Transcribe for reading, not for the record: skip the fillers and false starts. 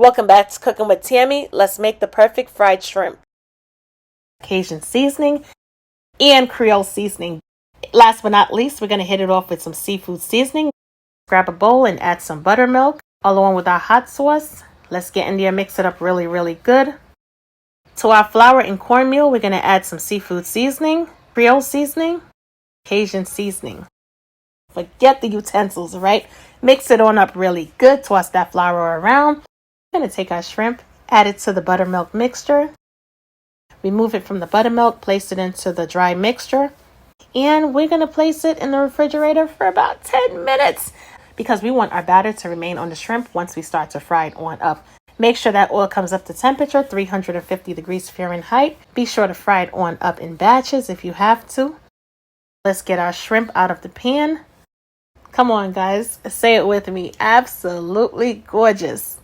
Welcome back to Cooking with Tammy. Let's make the perfect fried shrimp. Cajun seasoning and Creole seasoning. Last but not least, we're going to hit it off with some seafood seasoning. Grab a bowl and add some buttermilk along with our hot sauce. Let's get in there, mix it up really, really good. To our flour and cornmeal, we're going to add some seafood seasoning, Creole seasoning, Cajun seasoning. Forget the utensils, right? Mix it on up really good. Toss that flour around. We're going to take our shrimp, add it to the buttermilk mixture. Remove it from the buttermilk, place it into the dry mixture. And we're going to place it in the refrigerator for about 10 minutes because we want our batter to remain on the shrimp once we start to fry it on up. Make sure that oil comes up to temperature, 350 degrees Fahrenheit. Be sure to fry it on up in batches if you have to. Let's get our shrimp out of the pan. Come on, guys. Say it with me. Absolutely gorgeous.